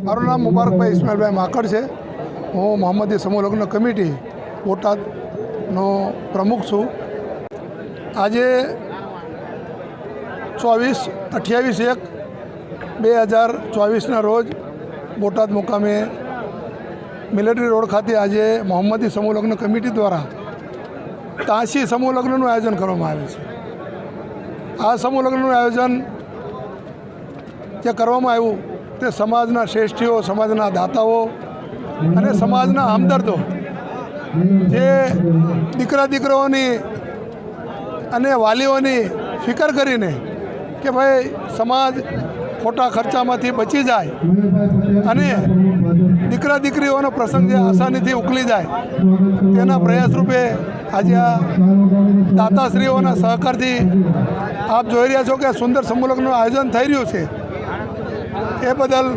મારું નામ મુબારકભાઈ ઇસ્માઇલભાઈ માકડ છે। હું મોહમ્મદી સમૂહ લગ્ન કમિટી બોટાદનો પ્રમુખ છું। આજે 28/1/2024ના રોજ બોટાદ મુકામે મિલિટરી રોડ ખાતે આજે મોહમ્મદી સમૂહ લગ્ન કમિટી દ્વારા 83 સમૂહ લગ્નનું આયોજન કરવામાં આવે છે। આ સમૂહ લગ્નનું આયોજન જે કરવામાં આવ્યું તે સમાજના શ્રેષ્ઠીઓ, સમાજના દાતાઓ અને સમાજના હમદર્દો જે દીકરા દીકરીઓની અને વાલીઓની ફિકર કરીને કે ભાઈ સમાજ ખોટા ખર્ચામાંથી બચી જાય અને દીકરા દીકરીઓનો પ્રસંગ જે આસાનીથી ઉકલી જાય તેના પ્રયાસ રૂપે આજે આ દાતાશ્રીઓના સહકારથી આપ જોઈ રહ્યા છો કે સુંદર સમૂહ લગ્નનું આયોજન થઈ રહ્યું છે। એ બદલ